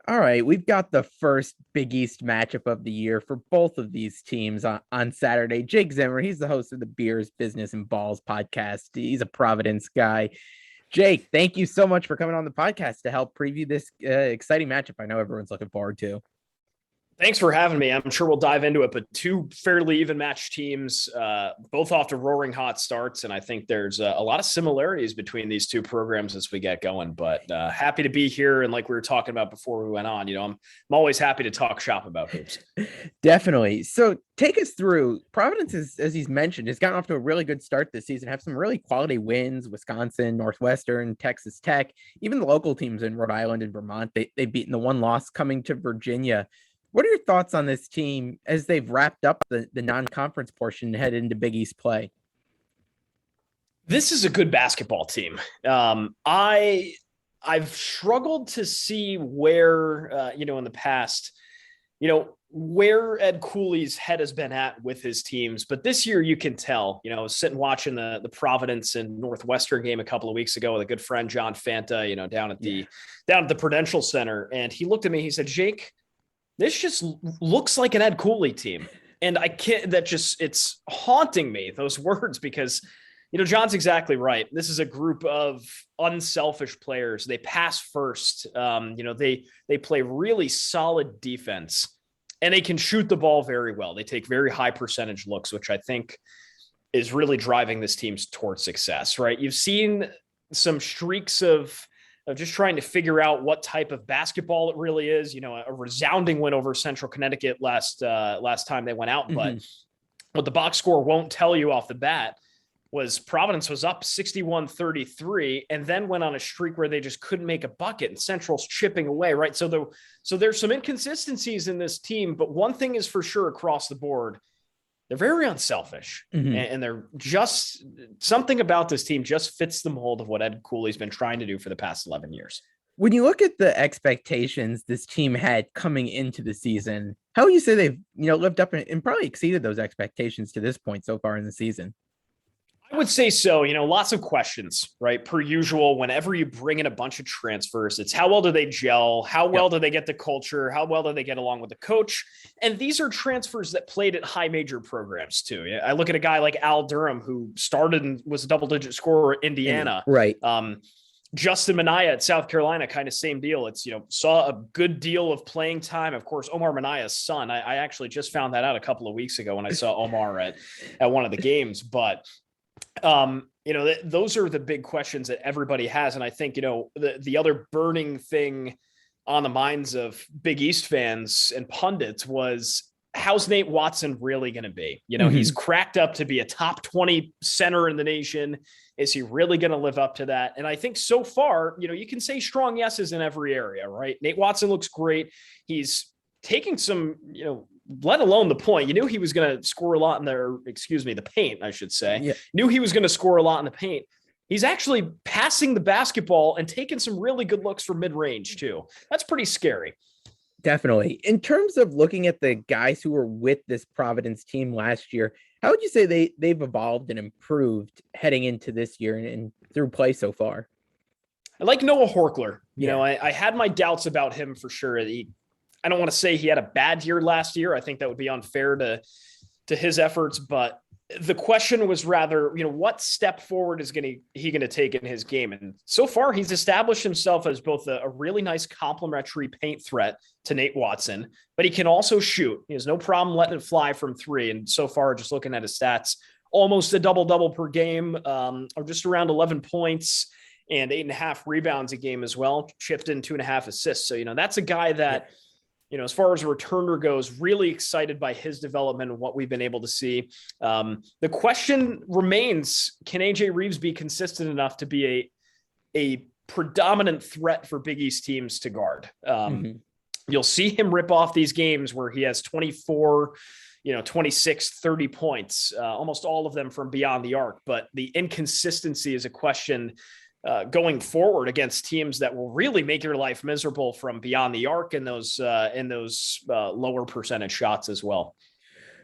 All right, we've got the first Big East matchup of the year for both of these teams on Saturday. Jake Zimmer, he's the host of the Beers, Business, and Balls podcast. He's a Providence guy. Jake, thank you so much for coming on the podcast to help preview this exciting matchup I know everyone's looking forward to. Thanks for having me. I'm sure we'll dive into it, but two fairly even matched teams, both off to roaring hot starts. And I think there's a lot of similarities between these two programs as we get going, but happy to be here. And like we were talking about before we went on, I'm always happy to talk shop about hoops. Definitely. So take us through Providence, as he's mentioned, has gotten off to a really good start this season, have some really quality wins, Wisconsin, Northwestern, Texas Tech, even the local teams in Rhode Island and Vermont. They've beaten the one loss coming to Virginia. What are your thoughts on this team as they've wrapped up the non-conference portion and head into Big East play? This is a good basketball team. I've struggled to see where, in the past, where Ed Cooley's head has been at with his teams. But this year you can tell, I was sitting watching the Providence and Northwestern game a couple of weeks ago with a good friend, John Fanta, down at the Prudential Center. And he looked at me, he said, Jake, this just looks like an Ed Cooley team. And it's haunting me, those words, because, John's exactly right. This is a group of unselfish players. They pass first. They play really solid defense and they can shoot the ball very well. They take very high percentage looks, which I think is really driving this team towards success, right? You've seen some streaks of just trying to figure out what type of basketball it really is. A resounding win over Central Connecticut last time they went out. Mm-hmm. But what the box score won't tell you off the bat was Providence was up 61-33 and then went on a streak where they just couldn't make a bucket and Central's chipping away, right? So there's some inconsistencies in this team, but one thing is for sure across the board, they're very unselfish, mm-hmm. and they're just something about this team just fits the mold of what Ed Cooley's been trying to do for the past 11 years. When you look at the expectations this team had coming into the season, how would you say they've, lived up and probably exceeded those expectations to this point so far in the season? I would say so. Lots of questions, right? Per usual, whenever you bring in a bunch of transfers, it's how well do they gel? How well do they get the culture? How well do they get along with the coach? And these are transfers that played at high major programs too. I look at a guy like Al Durham, who started and was a double-digit scorer at Indiana. Right. Justin Minaya at South Carolina, kind of same deal. It's, saw a good deal of playing time. Of course, Omar Minaya's son. I actually just found that out a couple of weeks ago when I saw Omar at one of the games. But those are the big questions that everybody has. And I think, the other burning thing on the minds of Big East fans and pundits was, how's Nate Watson really going to be? Mm-hmm. He's cracked up to be a top 20 center in the nation. Is he really going to live up to that? And I think so far, you can say strong yeses in every area, right? Nate Watson looks great. He's taking some, let alone the point. You knew he was going to score a lot in the paint, I should say. Yeah. Knew he was going to score a lot in the paint. He's actually passing the basketball and taking some really good looks for mid-range too. That's pretty scary. Definitely. In terms of looking at the guys who were with this Providence team last year, how would you say they've evolved and improved heading into this year and through play so far? I like Noah Horkler. I had my doubts about him for sure. I don't want to say he had a bad year last year. I think that would be unfair to his efforts, but the question was rather, what step forward is he going to take in his game? And so far he's established himself as both a really nice complementary paint threat to Nate Watson, but he can also shoot. He has no problem letting it fly from three. And so far, just looking at his stats, almost a double per game, or just around 11 points and 8.5 rebounds a game as well, chipped in 2.5 assists. So, that's a guy that, as far as a returner goes, really excited by his development and what we've been able to see. The question remains, can AJ Reeves be consistent enough to be a predominant threat for Big East teams to guard? You'll see him rip off these games where he has 24, 26, 30 points, almost all of them from beyond the arc. But the inconsistency is a question going forward against teams that will really make your life miserable from beyond the arc and those lower percentage shots as well.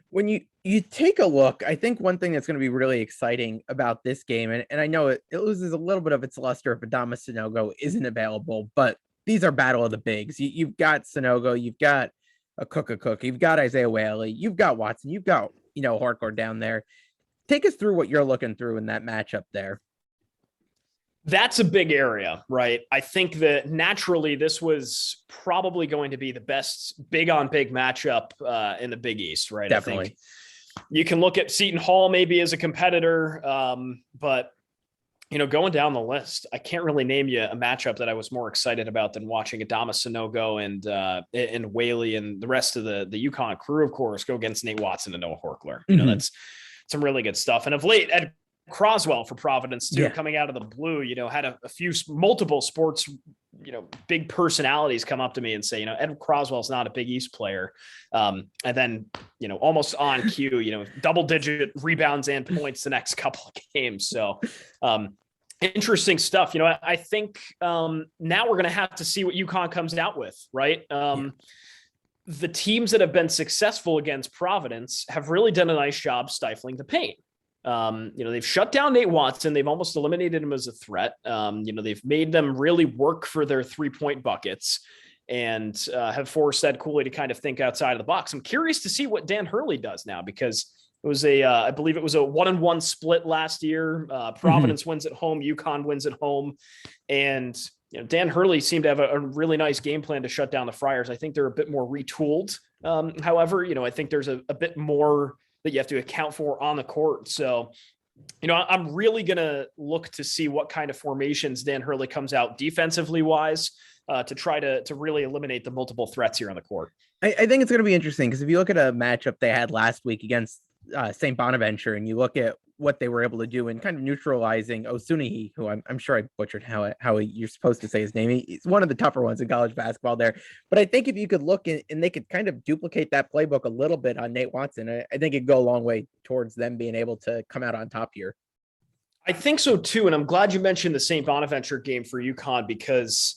When you take a look, I think one thing that's going to be really exciting about this game, and I know it loses a little bit of its luster if Adama Sanogo isn't available, but these are battle of the bigs. You've got Sonogo, you've got a Cook, you've got Isaiah Whaley, you've got Watson, you've got, Horcourt down there. Take us through what you're looking through in that matchup there. That's a big area, right? I think that naturally this was probably going to be the best big on big matchup in the Big East, right? Definitely. I think you can look at Seton Hall maybe as a competitor, but going down the list, I can't really name you a matchup that I was more excited about than watching Adama Sanogo and Whaley and the rest of the UConn crew, of course, go against Nate Watson and Noah Horchler. That's some really good stuff. And of late, Ed Croswell for Providence too, coming out of the blue, had a few multiple sports, big personalities come up to me and say, Ed Croswell's not a Big East player. And then, almost on cue, double digit rebounds and points the next couple of games. So, interesting stuff. I think now we're going to have to see what UConn comes out with, right? The teams that have been successful against Providence have really done a nice job stifling the paint. They've shut down Nate Watson. They've almost eliminated him as a threat. They've made them really work for their 3-point buckets and have forced Ed Cooley to kind of think outside of the box. I'm curious to see what Dan Hurley does now, because it was I believe it was a 1-1 split last year. Providence wins at home, UConn wins at home. And Dan Hurley seemed to have a really nice game plan to shut down the Friars. I think they're a bit more retooled. However, I think there's a bit more that you have to account for on the court. So, I'm really going to look to see what kind of formations Dan Hurley comes out defensively wise to try to really eliminate the multiple threats here on the court. I think it's going to be interesting because if you look at a matchup they had last week against St. Bonaventure and you look at what they were able to do in kind of neutralizing Osunihi, who I'm sure I butchered how you're supposed to say his name. He's one of the tougher ones in college basketball there. But I think if you could look and they could kind of duplicate that playbook a little bit on Nate Watson, I think it'd go a long way towards them being able to come out on top here. I think so too. And I'm glad you mentioned the St. Bonaventure game for UConn, because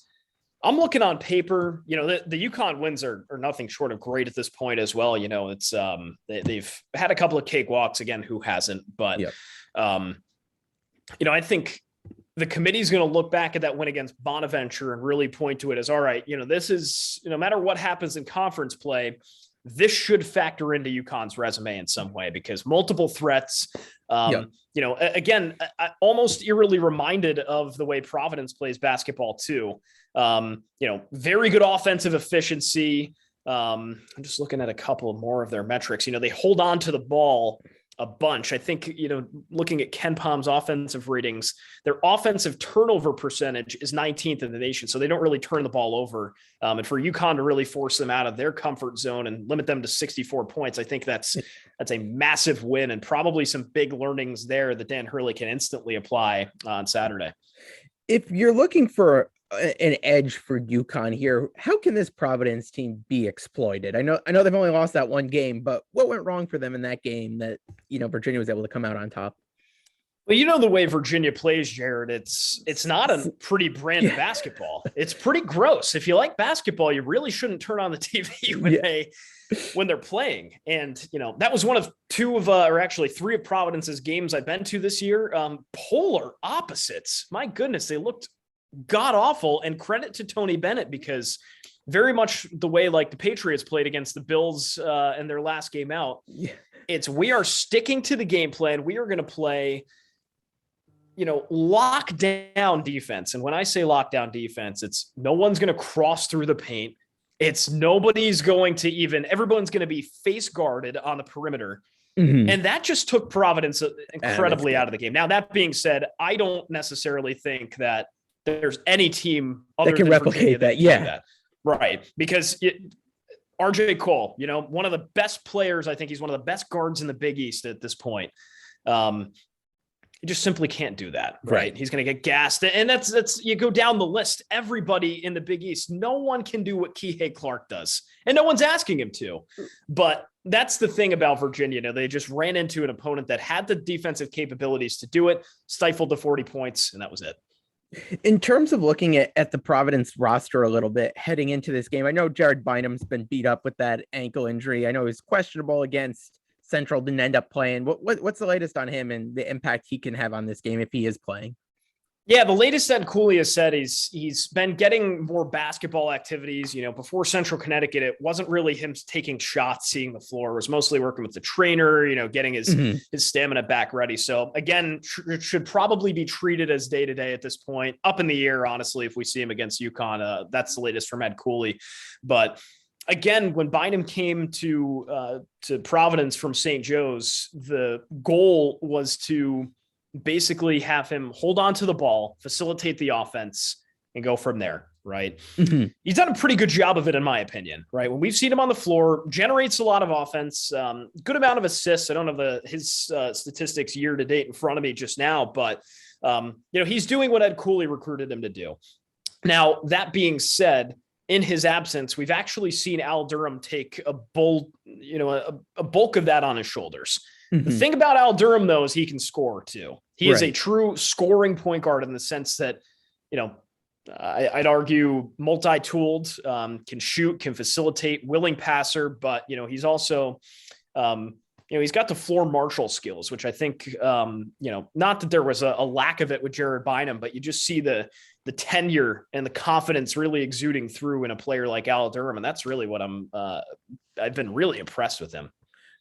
I'm looking on paper, the UConn wins are nothing short of great at this point as well. It's they've had a couple of cakewalks, again, who hasn't, but I think the committee's going to look back at that win against Bonaventure and really point to it as, all right, this is, no matter what happens in conference play, this should factor into UConn's resume in some way, because multiple threats, again, I almost eerily reminded of the way Providence plays basketball too. Very good offensive efficiency. I'm just looking at a couple more of their metrics. They hold on to the ball a bunch. I think, looking at Ken Palm's offensive ratings, their offensive turnover percentage is 19th in the nation. So they don't really turn the ball over. And for UConn to really force them out of their comfort zone and limit them to 64 points, I think that's a massive win and probably some big learnings there that Dan Hurley can instantly apply on Saturday. If you're looking for an edge for UConn here, how can this Providence team be exploited? I know they've only lost that one game, but what went wrong for them in that game that, Virginia was able to come out on top? Well, the way Virginia plays, Jared, it's not a pretty brand of basketball. It's pretty gross. If you like basketball, you really shouldn't turn on the TV when they're playing. And, that was one of three of Providence's games I've been to this year. Polar opposites. My goodness, they looked god awful, and credit to Tony Bennett, because very much the way like the Patriots played against the Bills in their last game out. We are sticking to the game plan. We are going to play, lockdown defense. And when I say lockdown defense, it's no one's going to cross through the paint. It's everyone's going to be face guarded on the perimeter. And that just took Providence incredibly out of the game. Now, that being said, I don't necessarily think that there's any team other that can replicate that. That. Right. Because RJ Cole, one of the best players, I think he's one of the best guards in the Big East at this point. You just simply can't do that. Right. He's going to get gassed. And that's, you go down the list, everybody in the Big East, no one can do what Kihei Clark does, and no one's asking him to. But that's the thing about Virginia. They just ran into an opponent that had the defensive capabilities to do it, stifled the 40 points, and that was it. In terms of looking at the Providence roster a little bit heading into this game, I know Jared Bynum's been beat up with that ankle injury. I know he's questionable against Central, didn't end up playing. What's the latest on him and the impact he can have on this game if he is playing? Yeah, the latest Ed Cooley has said he's been getting more basketball activities. Before Central Connecticut, it wasn't really him taking shots, seeing the floor. It was mostly working with the trainer, getting his stamina back ready. So again, it should probably be treated as day to day at this point. Up in the air, honestly, if we see him against UConn, that's the latest from Ed Cooley. But again, when Bynum came to Providence from St. Joe's, the goal was to basically have him hold on to the ball, facilitate the offense, and go from there, right? He's done a pretty good job of it, in my opinion, right? When we've seen him on the floor, generates a lot of offense, good amount of assists. I don't have his statistics year to date in front of me just now, but he's doing what Ed Cooley recruited him to do. Now, that being said, in his absence, we've actually seen Al Durham take a bulk of that on his shoulders. The thing about Al Durham, though, is he can score too. He is a true scoring point guard in the sense that, I'd argue multi-tooled, can shoot, can facilitate, willing passer, but, he's also, he's got the floor marshal skills, which I think, not that there was a lack of it with Jared Bynum, but you just see the tenure and the confidence really exuding through in a player like Al Durham. And that's really what I've been really impressed with him.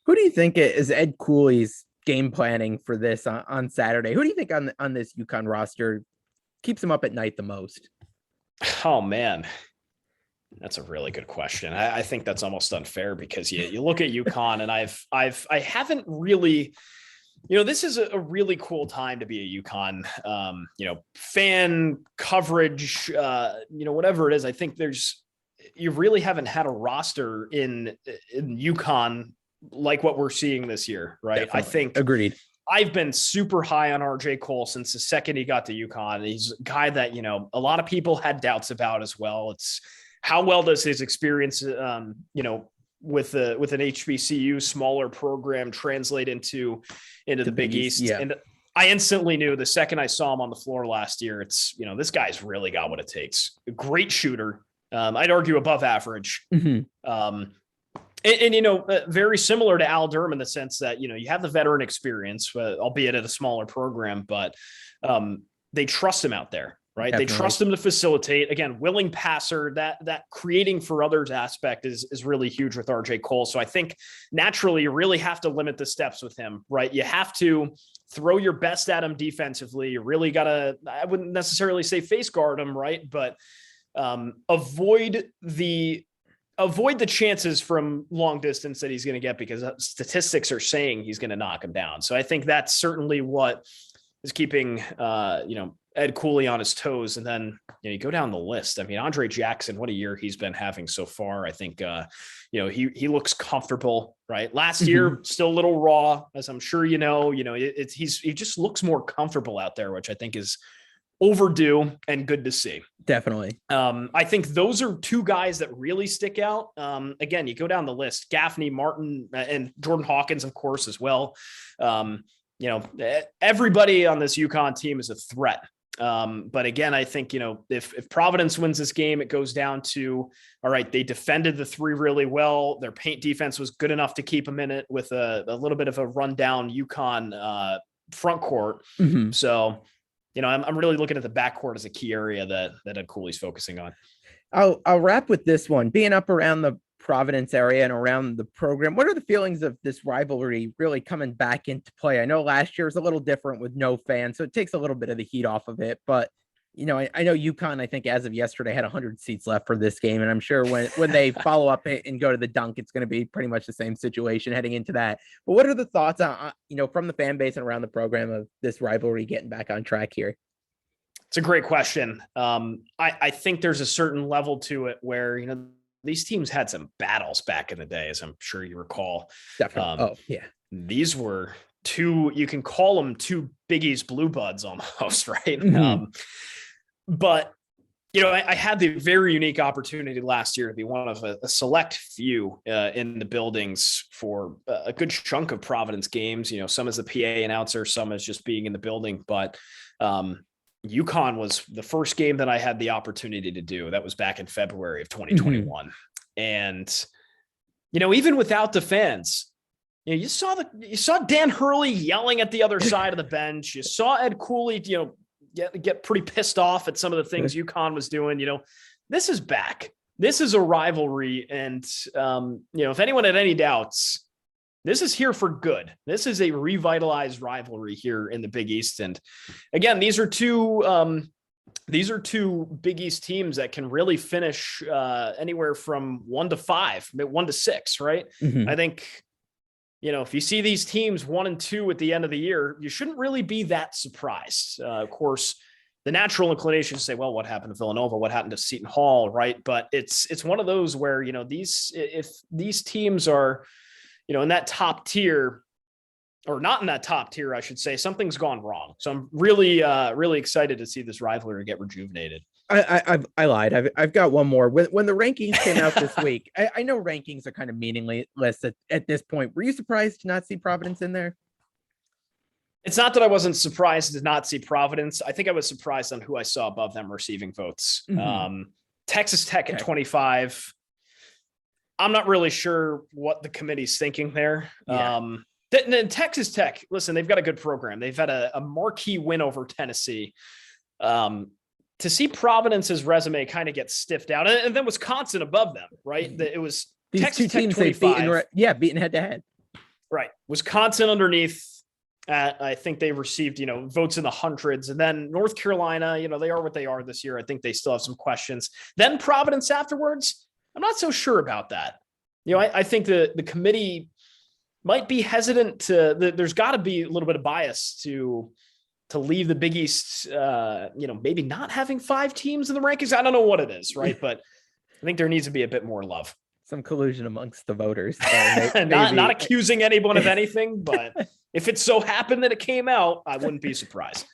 Who do you think is Ed Cooley's game planning for this on Saturday? Who do you think on this UConn roster keeps him up at night the most? Oh man, that's a really good question. I think that's almost unfair because you look at UConn and I haven't really, this is a really cool time to be a UConn, fan coverage, whatever it is. I think you really haven't had a roster in UConn like what we're seeing this year, right? Definitely. I think agreed. I've been super high on RJ Cole since the second he got to UConn. He's a guy that, a lot of people had doubts about as well. It's how well does his experience, with an HBCU smaller program translate into the Big East. Yeah. And I instantly knew the second I saw him on the floor last year, it's, this guy's really got what it takes. A great shooter. I'd argue above average. And very similar to Al Durham in the sense that, you have the veteran experience, albeit at a smaller program, but they trust him out there, right? Definitely. They trust him to facilitate. Again, willing passer, that creating for others aspect is really huge with RJ Cole. So I think naturally you really have to limit the steps with him, right? You have to throw your best at him defensively. You really got to, I wouldn't necessarily say face guard him, right? But avoid the chances from long distance that he's going to get because statistics are saying he's going to knock him down. So I think that's certainly what is keeping, Ed Cooley on his toes. And then, you go down the list. I mean, Andre Jackson, what a year he's been having so far. I think, he looks comfortable, right? Last year, still a little raw, as I'm sure, he just looks more comfortable out there, which I think is overdue and good to see. Definitely. I think those are two guys that really stick out. Again, you go down the list, Gaffney, Martin, and Jordan Hawkins, of course, as well. Everybody on this UConn team is a threat. But again, I think, if Providence wins this game, it goes down to, all right, they defended the three really well. Their paint defense was good enough to keep them in it with a little bit of a rundown UConn front court. So, I'm really looking at the backcourt as a key area that Ed Cooley's focusing on. I'll wrap with this one. Being up around the Providence area and around the program, what are the feelings of this rivalry really coming back into play? I know last year was a little different with no fans, so it takes a little bit of the heat off of it. But, I know UConn, I think as of yesterday, had 100 seats left for this game. And I'm sure when they follow up and go to the dunk, it's going to be pretty much the same situation heading into that. But what are the thoughts on, from the fan base and around the program of this rivalry getting back on track here? It's a great question. I think there's a certain level to it where, these teams had some battles back in the day, as I'm sure you recall. Definitely. These were you can call them two Big East blue buds almost, right? But, I had the very unique opportunity last year to be one of a select few in the buildings for a good chunk of Providence games, some as the PA announcer, some as just being in the building. But UConn was the first game that I had the opportunity to do. That was back in February of 2021. And, even without the fans, you saw Dan Hurley yelling at the other side of the bench. You saw Ed Cooley, get pretty pissed off at some of the things UConn was doing. This is back. This is a rivalry. And, if anyone had any doubts, this is here for good. This is a revitalized rivalry here in the Big East. And again, these are two Big East teams that can really finish anywhere from 1 to 5, 1 to 6, right? Mm-hmm. I think, if you see these teams 1 and 2 at the end of the year, you shouldn't really be that surprised. Of course, the natural inclination to say, well, what happened to Villanova? What happened to Seton Hall? Right. But it's one of those where, if these teams are, in that top tier, or not in that top tier, I should say, something's gone wrong. So I'm really, really excited to see this rivalry get rejuvenated. I lied. I've got one more. When the rankings came out this week, I know rankings are kind of meaningless at this point. Were you surprised to not see Providence in there? It's not that I wasn't surprised to not see Providence. I think I was surprised on who I saw above them receiving votes. Mm-hmm. Texas Tech at 25. I'm not really sure what the committee's thinking there. Yeah. Texas Tech, listen, they've got a good program. They've had a marquee win over Tennessee. To see Providence's resume kind of get stiffed out, and then Wisconsin above them, right? It was these Texas two Tech teams 25. they've beaten head to head. Right. Wisconsin underneath. I think they received, votes in the hundreds. And then North Carolina, they are what they are this year. I think they still have some questions. Then Providence afterwards. I'm not so sure about that. I think the committee might be hesitant there's got to be a little bit of bias to leave the Big East, maybe not having 5 teams in the rankings. I don't know what it is, right? But I think there needs to be a bit more love. Some collusion amongst the voters. Not accusing anyone of anything, but if it so happened that it came out, I wouldn't be surprised.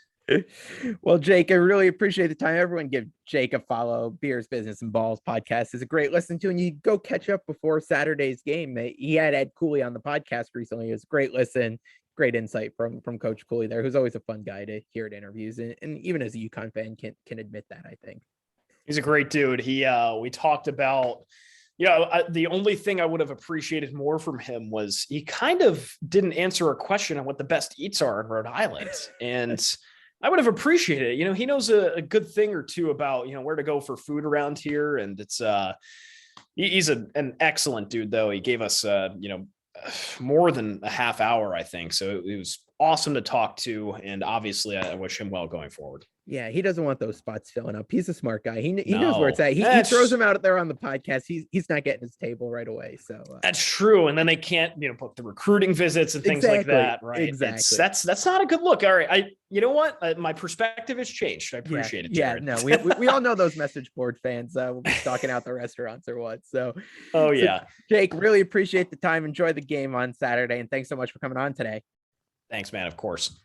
Well, Jake, I really appreciate the time. Everyone give Jake a follow. Beers, Business, and Balls podcast is a great listen to, and you go catch up before Saturday's game. He had Ed Cooley on the podcast recently. It was a great listen, great insight from Coach Cooley there, who's always a fun guy to hear at interviews, and even as a UConn fan can admit that. I think he's a great dude. We talked about. The only thing I would have appreciated more from him was he kind of didn't answer a question on what the best eats are in Rhode Island. And I would have appreciated it. He knows a good thing or two about, where to go for food around here. And it's he's an excellent dude, though. He gave us, more than a half hour, I think. So it was awesome to talk to. And obviously I wish him well going forward. Yeah, he doesn't want those spots filling up. He's a smart guy. He knows where it's at. He throws them out there on the podcast. He's not getting his table right away. So that's true. And then they can't, book the recruiting visits and things like that. Right. Exactly. That's not a good look. All right. You know what? My perspective has changed. I appreciate it, Jared. Yeah, no, we all know those message board fans. We'll be stalking out the restaurants or what. So, Jake, really appreciate the time. Enjoy the game on Saturday. And thanks so much for coming on today. Thanks, man. Of course.